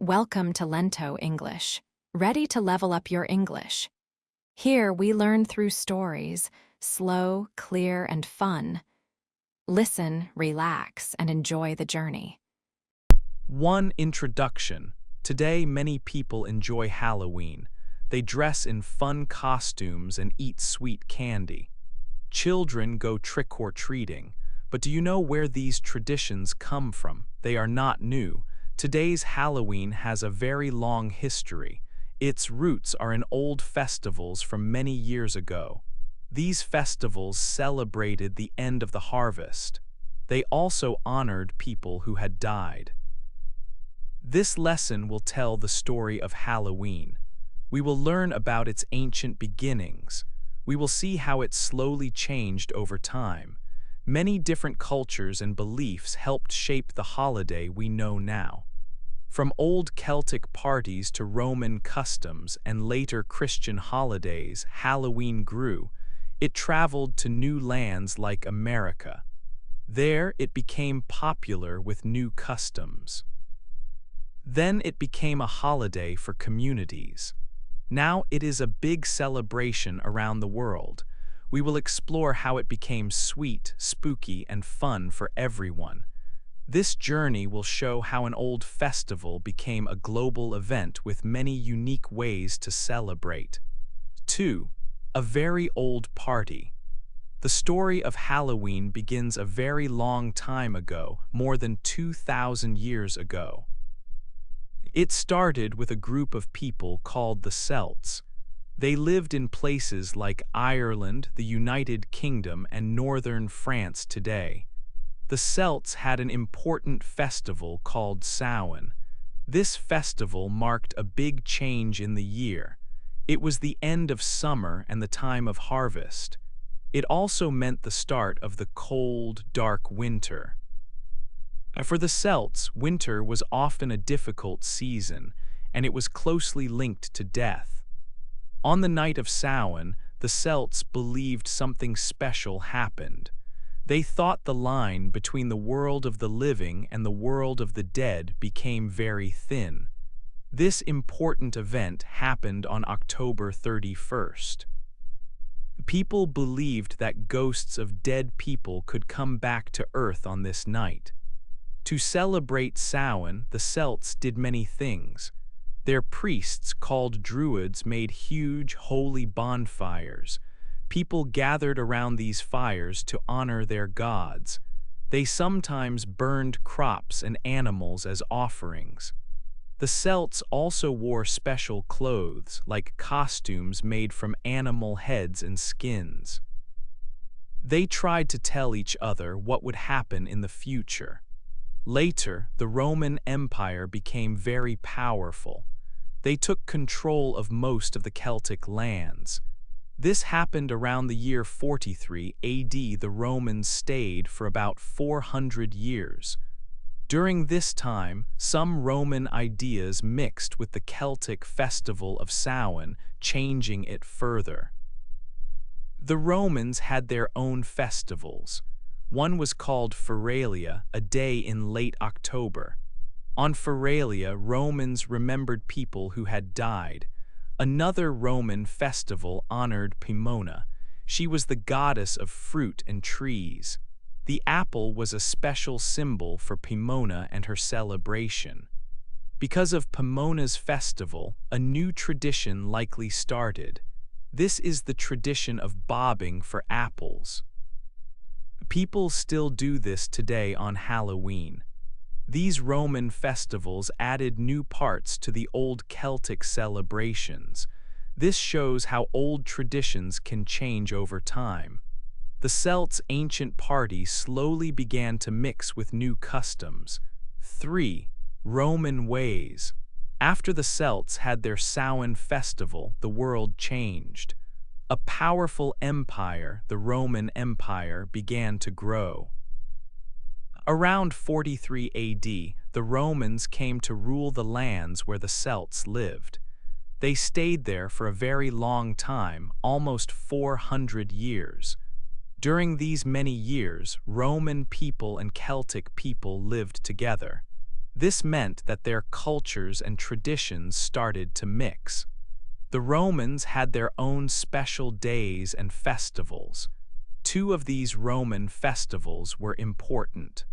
Welcome to Lento English. Ready to level up your English? Here we learn through stories, slow, clear, and fun. Listen, relax, and enjoy the journey. 1. Introduction. Today, many people enjoy Halloween. They dress in fun costumes and eat sweet candy. Children go trick-or-treating. But do you know where these traditions come from? They are not new. Today's Halloween has a very long history. Its roots are in old festivals from many years ago. These festivals celebrated the end of the harvest. They also honored people who had died. This lesson will tell the story of Halloween. We will learn about its ancient beginnings. We will see how it slowly changed over time. Many different cultures and beliefs helped shape the holiday we know now. From old Celtic parties to Roman customs and later Christian holidays, Halloween grew. It traveled to new lands like America. There, it became popular with new customs. Then it became a holiday for communities. Now it is a big celebration around the world. We will explore how it became sweet, spooky, and fun for everyone. This journey will show how an old festival became a global event with many unique ways to celebrate. 2. A very old party. The story of Halloween begins a very long time ago, more than 2,000 years ago. It started with a group of people called the Celts. They lived in places like Ireland, the United Kingdom, and northern France today. The Celts had an important festival called Samhain. This festival marked a big change in the year. It was the end of summer and the time of harvest. It also meant the start of the cold, dark winter. For the Celts, winter was often a difficult season, and it was closely linked to death. On the night of Samhain, the Celts believed something special happened. They thought the line between the world of the living and the world of the dead became very thin. This important event happened on October 31st. People believed that ghosts of dead people could come back to Earth on this night. To celebrate Samhain, the Celts did many things. Their priests, called Druids, made huge, holy bonfires. People gathered around these fires to honor their gods. They sometimes burned crops and animals as offerings. The Celts also wore special clothes, like costumes made from animal heads and skins. They tried to tell each other what would happen in the future. Later, the Roman Empire became very powerful. They took control of most of the Celtic lands. This happened around the year 43 AD. The Romans stayed for about 400 years. During this time, some Roman ideas mixed with the Celtic festival of Samhain, changing it further. The Romans had their own festivals. One was called Feralia, a day in late October. On Feralia, Romans remembered people who had died. Another Roman festival honored Pomona. She was the goddess of fruit and trees. The apple was a special symbol for Pomona and her celebration. Because of Pomona's festival, a new tradition likely started. This is the tradition of bobbing for apples. People still do this today on Halloween. These Roman festivals added new parts to the old Celtic celebrations. This shows how old traditions can change over time. The Celts' ancient party slowly began to mix with new customs. 3. Roman ways. After the Celts had their Samhain festival, the world changed. A powerful empire, the Roman Empire, began to grow. Around 43 AD, the Romans came to rule the lands where the Celts lived. They stayed there for a very long time, almost 400 years. During these many years, Roman people and Celtic people lived together. This meant that their cultures and traditions started to mix. The Romans had their own special days and festivals. Two of these Roman festivals were important.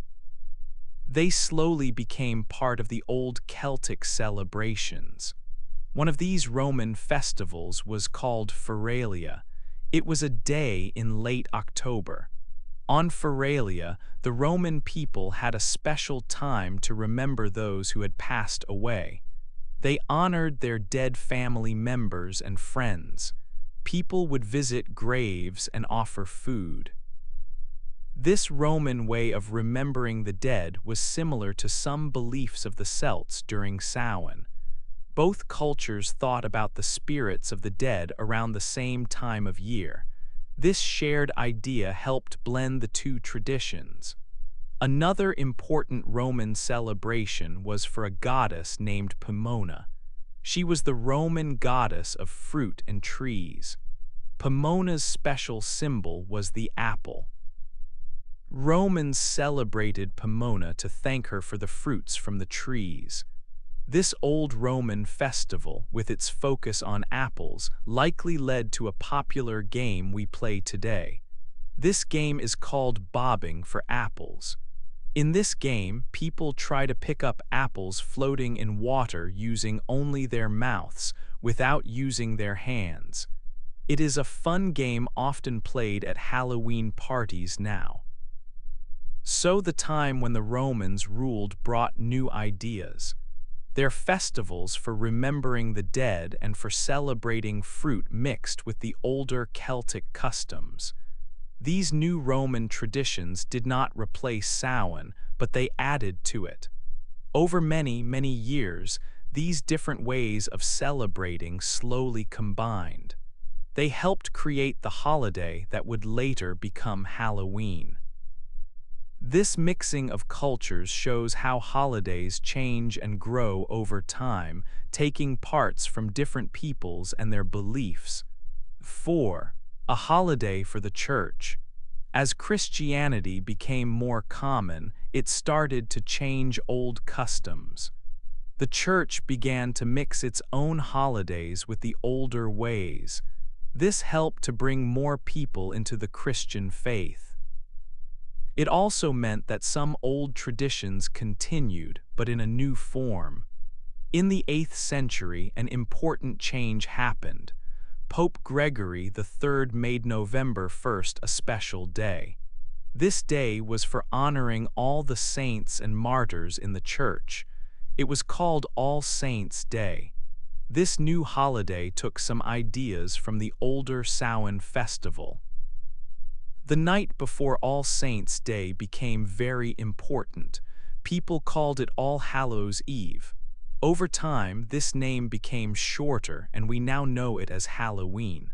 They slowly became part of the old Celtic celebrations. One of these Roman festivals was called Feralia. It was a day in late October. On Feralia, the Roman people had a special time to remember those who had passed away. They honored their dead family members and friends. People would visit graves and offer food. This Roman way of remembering the dead was similar to some beliefs of the Celts during Samhain. Both cultures thought about the spirits of the dead around the same time of year. This shared idea helped blend the two traditions. Another important Roman celebration was for a goddess named Pomona. She was the Roman goddess of fruit and trees. Pomona's special symbol was the apple. Romans celebrated Pomona to thank her for the fruits from the trees. This old Roman festival, with its focus on apples, likely led to a popular game we play today. This game is called bobbing for apples. In this game, people try to pick up apples floating in water using only their mouths, without using their hands. It is a fun game often played at Halloween parties now. So the time when the Romans ruled brought new ideas. Their festivals for remembering the dead and for celebrating fruit mixed with the older Celtic customs. These new Roman traditions did not replace Samhain, but they added to it. Over many, many years, these different ways of celebrating slowly combined. They helped create the holiday that would later become Halloween. This mixing of cultures shows how holidays change and grow over time, taking parts from different peoples and their beliefs. 4. A holiday for the church. As Christianity became more common, it started to change old customs. The church began to mix its own holidays with the older ways. This helped to bring more people into the Christian faith. It also meant that some old traditions continued, but in a new form. In the 8th century, an important change happened. Pope Gregory III made November 1st a special day. This day was for honoring all the saints and martyrs in the church. It was called All Saints' Day. This new holiday took some ideas from the older Samhain festival. The night before All Saints' Day became very important. People called it All Hallows' Eve. Over time, this name became shorter and we now know it as Halloween.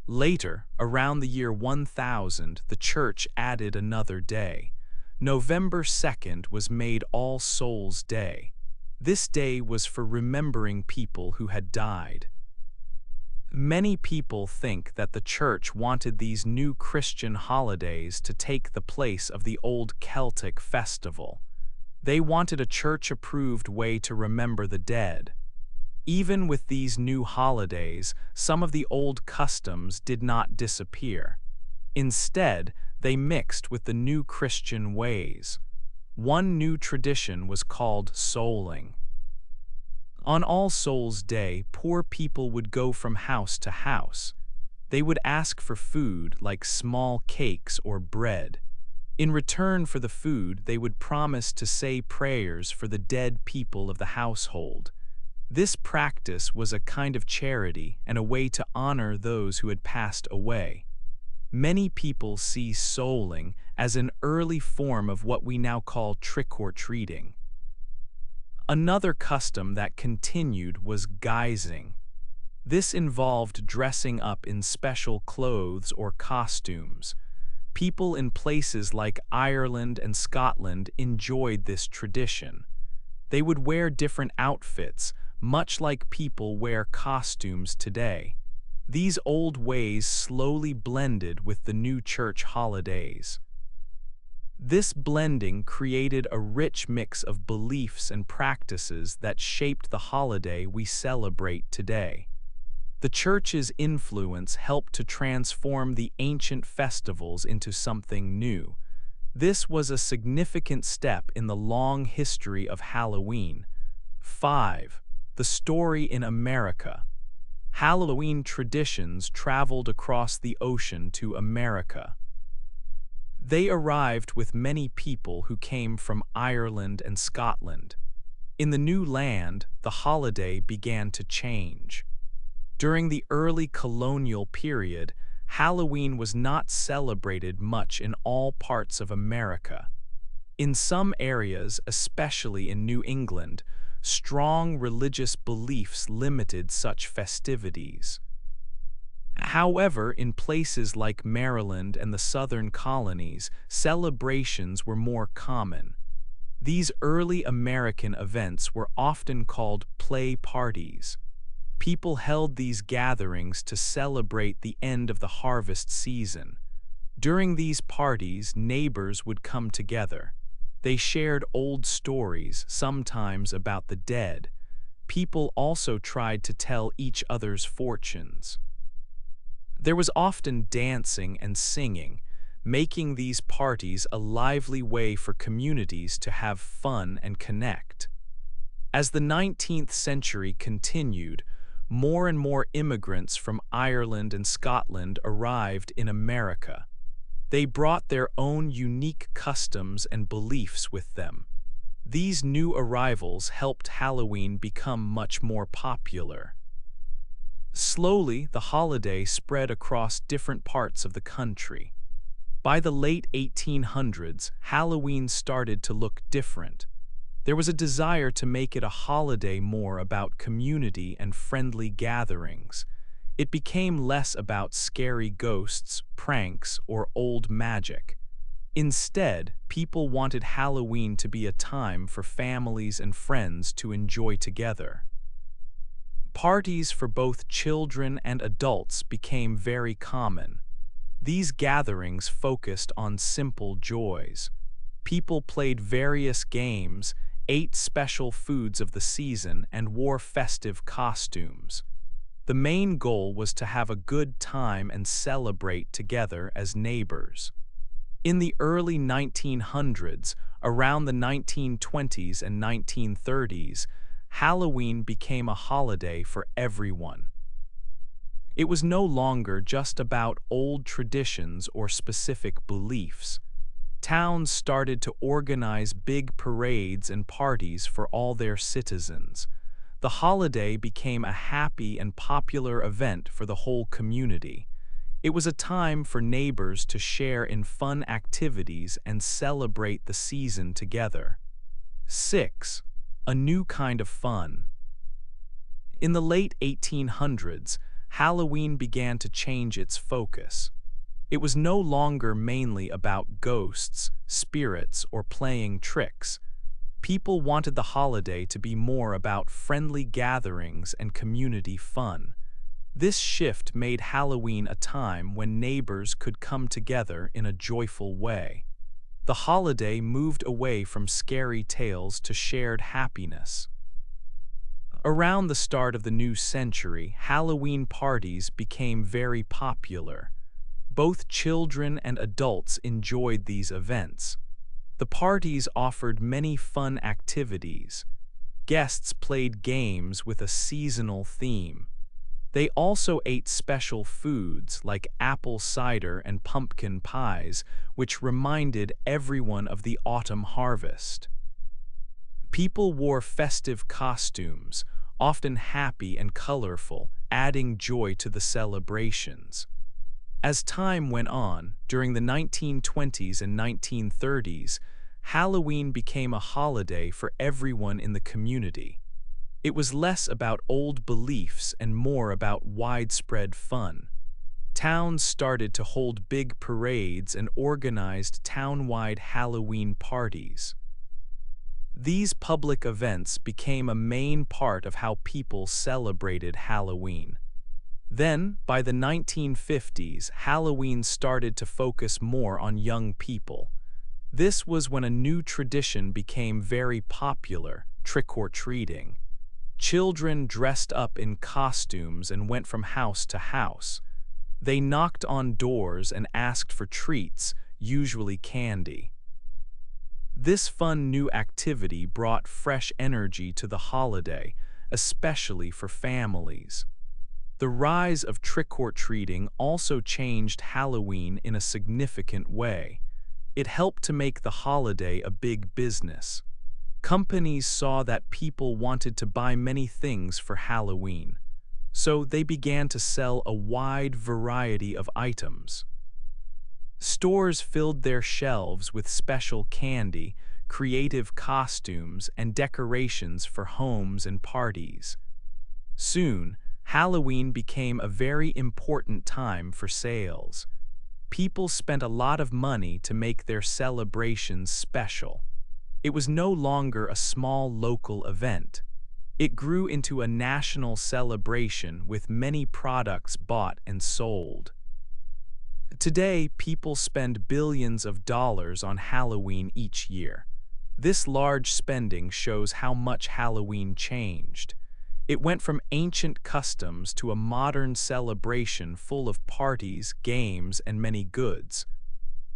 Later, around the year 1000, the church added another day. November 2nd was made All Souls' Day. This day was for remembering people who had died. Many people think that the church wanted these new Christian holidays to take the place of the old Celtic festival. They wanted a church-approved way to remember the dead. Even with these new holidays, some of the old customs did not disappear. Instead, they mixed with the new Christian ways. One new tradition was called souling. On All Souls' Day, poor people would go from house to house. They would ask for food like small cakes or bread. In return for the food, they would promise to say prayers for the dead people of the household. This practice was a kind of charity and a way to honor those who had passed away. Many people see souling as an early form of what we now call trick-or-treating. Another custom that continued was guising. This involved dressing up in special clothes or costumes. People in places like Ireland and Scotland enjoyed this tradition. They would wear different outfits, much like people wear costumes today. These old ways slowly blended with the new church holidays. This blending created a rich mix of beliefs and practices that shaped the holiday we celebrate today. The Church's influence helped to transform the ancient festivals into something new. This was a significant step in the long history of Halloween. 5. The story in America. Halloween traditions traveled across the ocean to America. They arrived with many people who came from Ireland and Scotland. In the new land, the holiday began to change. During the early colonial period, Halloween was not celebrated much in all parts of America. In some areas, especially in New England, strong religious beliefs limited such festivities. However, in places like Maryland and the southern colonies, celebrations were more common. These early American events were often called play parties. People held these gatherings to celebrate the end of the harvest season. During these parties, neighbors would come together. They shared old stories, sometimes about the dead. People also tried to tell each other's fortunes. There was often dancing and singing, making these parties a lively way for communities to have fun and connect. As the 19th century continued, more and more immigrants from Ireland and Scotland arrived in America. They brought their own unique customs and beliefs with them. These new arrivals helped Halloween become much more popular. Slowly, the holiday spread across different parts of the country. By the late 1800s, Halloween started to look different. There was a desire to make it a holiday more about community and friendly gatherings. It became less about scary ghosts, pranks, or old magic. Instead, people wanted Halloween to be a time for families and friends to enjoy together. Parties for both children and adults became very common. These gatherings focused on simple joys. People played various games, ate special foods of the season, and wore festive costumes. The main goal was to have a good time and celebrate together as neighbors. In the early 1900s, around the 1920s and 1930s, Halloween became a holiday for everyone. It was no longer just about old traditions or specific beliefs. Towns started to organize big parades and parties for all their citizens. The holiday became a happy and popular event for the whole community. It was a time for neighbors to share in fun activities and celebrate the season together. 6. A new kind of fun. In the late 1800s, Halloween began to change its focus. It was no longer mainly about ghosts, spirits, or playing tricks. People wanted the holiday to be more about friendly gatherings and community fun. This shift made Halloween a time when neighbors could come together in a joyful way. The holiday moved away from scary tales to shared happiness. Around the start of the new century, Halloween parties became very popular. Both children and adults enjoyed these events. The parties offered many fun activities. Guests played games with a seasonal theme. They also ate special foods like apple cider and pumpkin pies, which reminded everyone of the autumn harvest. People wore festive costumes, often happy and colorful, adding joy to the celebrations. As time went on, during the 1920s and 1930s, Halloween became a holiday for everyone in the community. It was less about old beliefs and more about widespread fun. Towns started to hold big parades and organized town-wide Halloween parties. These public events became a main part of how people celebrated Halloween. Then, by the 1950s, Halloween started to focus more on young people. This was when a new tradition became very popular, trick-or-treating. Children dressed up in costumes and went from house to house. They knocked on doors and asked for treats, usually candy. This fun new activity brought fresh energy to the holiday, especially for families. The rise of trick-or-treating also changed Halloween in a significant way. It helped to make the holiday a big business. Companies saw that people wanted to buy many things for Halloween, so they began to sell a wide variety of items. Stores filled their shelves with special candy, creative costumes, and decorations for homes and parties. Soon, Halloween became a very important time for sales. People spent a lot of money to make their celebrations special. It was no longer a small local event. It grew into a national celebration with many products bought and sold. Today, people spend billions of dollars on Halloween each year. This large spending shows how much Halloween changed. It went from ancient customs to a modern celebration full of parties, games, and many goods.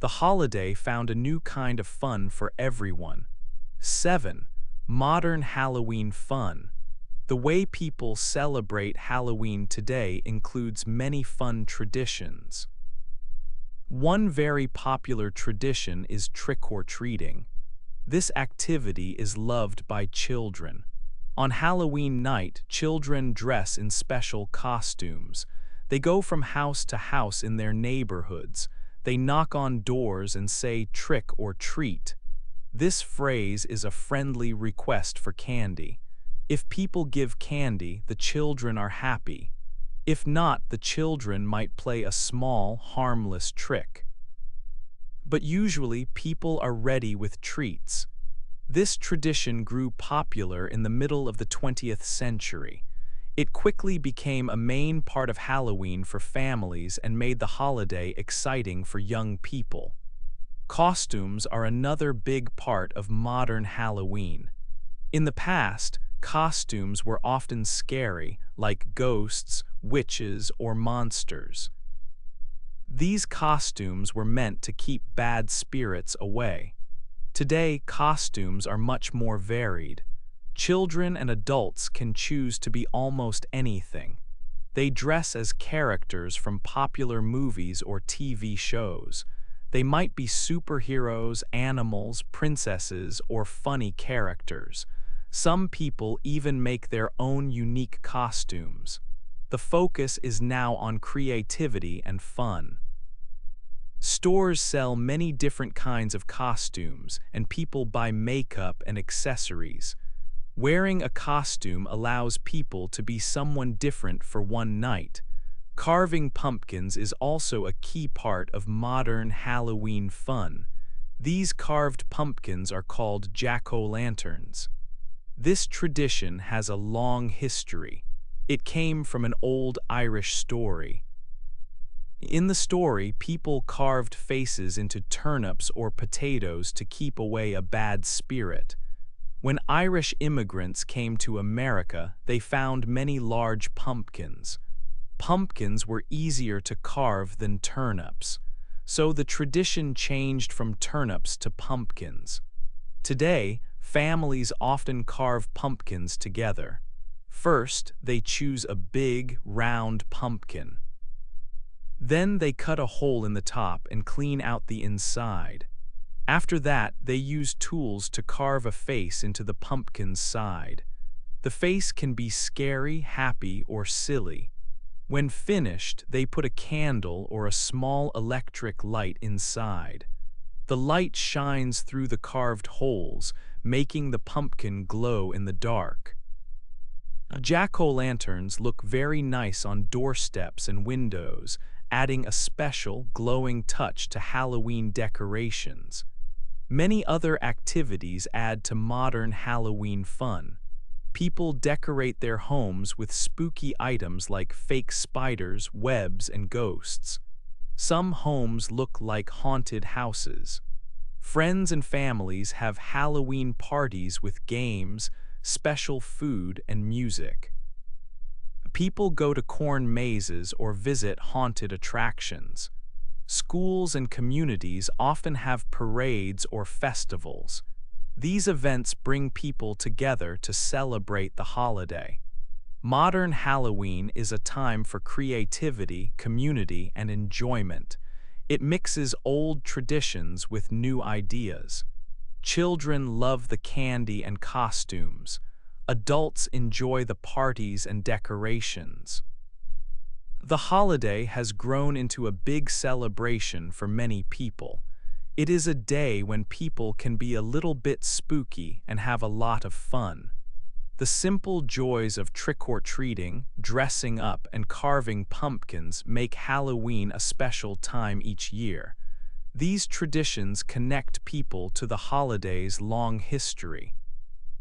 The holiday found a new kind of fun for everyone. 7. Modern Halloween fun. The way people celebrate Halloween today includes many fun traditions. One very popular tradition is trick-or-treating. This activity is loved by children. On Halloween night, children dress in special costumes. They go from house to house in their neighborhoods. They knock on doors and say trick or treat. This phrase is a friendly request for candy. If people give candy, the children are happy. If not, the children might play a small, harmless trick. But usually, people are ready with treats. This tradition grew popular in the middle of the 20th century. It quickly became a main part of Halloween for families and made the holiday exciting for young people. Costumes are another big part of modern Halloween. In the past, costumes were often scary, like ghosts, witches, or monsters. These costumes were meant to keep bad spirits away. Today, costumes are much more varied. Children and adults can choose to be almost anything. They dress as characters from popular movies or TV shows. They might be superheroes, animals, princesses, or funny characters. Some people even make their own unique costumes. The focus is now on creativity and fun. Stores sell many different kinds of costumes, and people buy makeup and accessories. Wearing a costume allows people to be someone different for one night. Carving pumpkins is also a key part of modern Halloween fun. These carved pumpkins are called jack-o'-lanterns. This tradition has a long history. It came from an old Irish story. In the story, people carved faces into turnips or potatoes to keep away a bad spirit. When Irish immigrants came to America, they found many large pumpkins. Pumpkins were easier to carve than turnips, so the tradition changed from turnips to pumpkins. Today, families often carve pumpkins together. First, they choose a big, round pumpkin. Then they cut a hole in the top and clean out the inside. After that, they use tools to carve a face into the pumpkin's side. The face can be scary, happy, or silly. When finished, they put a candle or a small electric light inside. The light shines through the carved holes, making the pumpkin glow in the dark. Jack-o'-lanterns look very nice on doorsteps and windows, adding a special, glowing touch to Halloween decorations. Many other activities add to modern Halloween fun. People decorate their homes with spooky items like fake spiders, webs, and ghosts. Some homes look like haunted houses. Friends and families have Halloween parties with games, special food, and music. People go to corn mazes or visit haunted attractions. Schools and communities often have parades or festivals. These events bring people together to celebrate the holiday. Modern Halloween is a time for creativity, community, and enjoyment. It mixes old traditions with new ideas. Children love the candy and costumes. Adults enjoy the parties and decorations. The holiday has grown into a big celebration for many people. It is a day when people can be a little bit spooky and have a lot of fun. The simple joys of trick-or-treating, dressing up, and carving pumpkins make Halloween a special time each year. These traditions connect people to the holiday's long history.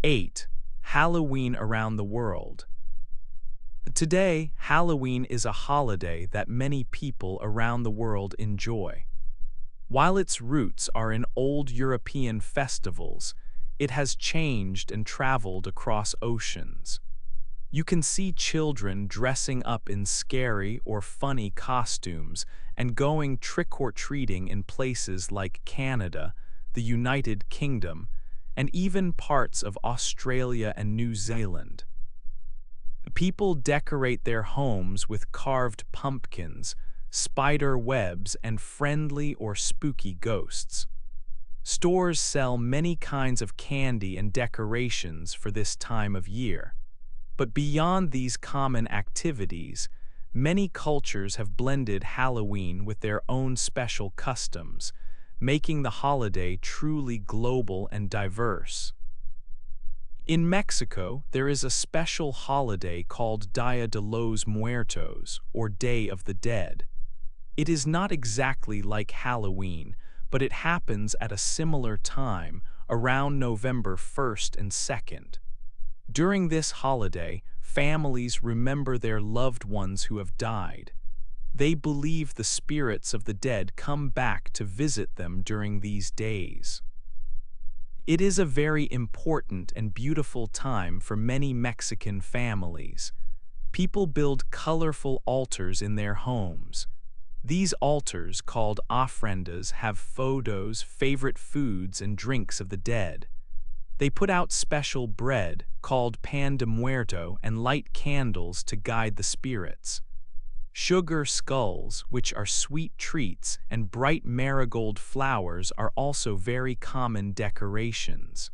8. Halloween around the world. Today, Halloween is a holiday that many people around the world enjoy. While its roots are in old European festivals, it has changed and traveled across oceans. You can see children dressing up in scary or funny costumes and going trick-or-treating in places like Canada, the United Kingdom, and even parts of Australia and New Zealand. People decorate their homes with carved pumpkins, spider webs, and friendly or spooky ghosts. Stores sell many kinds of candy and decorations for this time of year. But beyond these common activities, many cultures have blended Halloween with their own special customs, making the holiday truly global and diverse. In Mexico, there is a special holiday called Dia de los Muertos, or Day of the Dead. It is not exactly like Halloween, but it happens at a similar time, around November 1st and 2nd. During this holiday, families remember their loved ones who have died. They believe the spirits of the dead come back to visit them during these days. It is a very important and beautiful time for many Mexican families. People build colorful altars in their homes. These altars, called ofrendas, have photos, favorite foods, and drinks of the dead. They put out special bread, called pan de muerto, and light candles to guide the spirits. Sugar skulls, which are sweet treats, and bright marigold flowers are also very common decorations.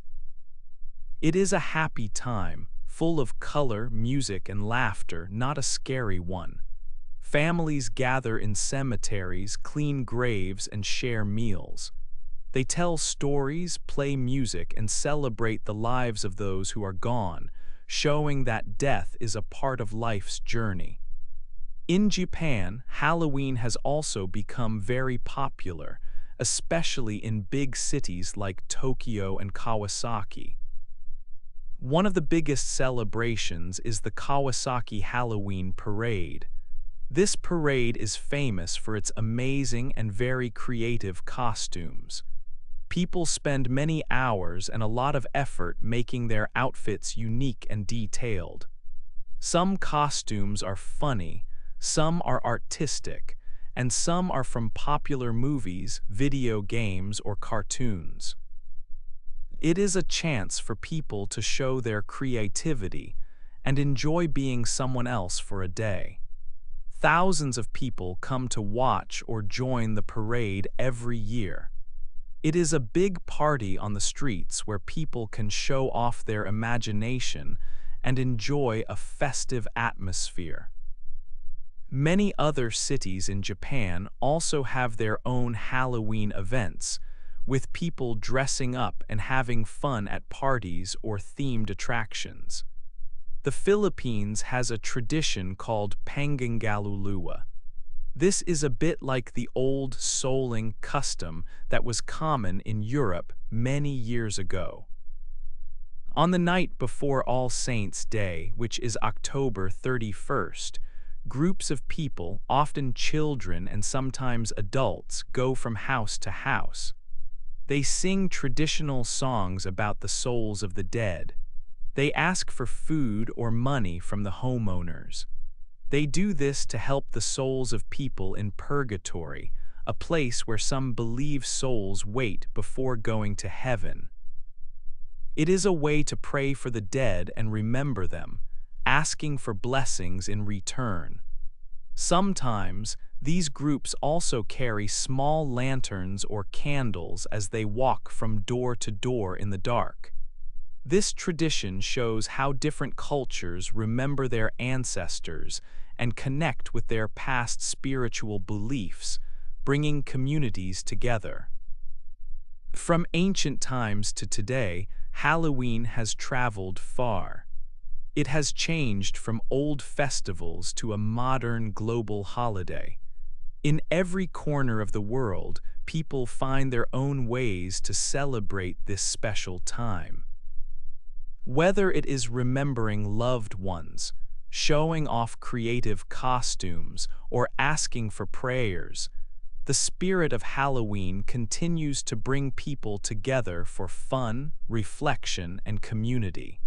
It is a happy time, full of color, music, and laughter, not a scary one. Families gather in cemeteries, clean graves, and share meals. They tell stories, play music, and celebrate the lives of those who are gone, showing that death is a part of life's journey. In Japan, Halloween has also become very popular, especially in big cities like Tokyo and Kawasaki. One of the biggest celebrations is the Kawasaki Halloween Parade. This parade is famous for its amazing and very creative costumes. People spend many hours and a lot of effort making their outfits unique and detailed. Some costumes are funny, some are artistic, and some are from popular movies, video games, or cartoons. It is a chance for people to show their creativity and enjoy being someone else for a day. Thousands of people come to watch or join the parade every year. It is a big party on the streets where people can show off their imagination and enjoy a festive atmosphere. Many other cities in Japan also have their own Halloween events, with people dressing up and having fun at parties or themed attractions. The Philippines has a tradition called Pangangaluluwa. This is a bit like the old souling custom that was common in Europe many years ago. On the night before All Saints' Day, which is October 31st, groups of people, often children and sometimes adults, go from house to house. They sing traditional songs about the souls of the dead. They ask for food or money from the homeowners. They do this to help the souls of people in purgatory, a place where some believe souls wait before going to heaven. It is a way to pray for the dead and remember them, asking for blessings in return. Sometimes, these groups also carry small lanterns or candles as they walk from door to door in the dark. This tradition shows how different cultures remember their ancestors and connect with their past spiritual beliefs, bringing communities together. From ancient times to today, Halloween has traveled far. It has changed from old festivals to a modern global holiday. In every corner of the world, people find their own ways to celebrate this special time. Whether it is remembering loved ones, showing off creative costumes, or asking for prayers, the spirit of Halloween continues to bring people together for fun, reflection, and community.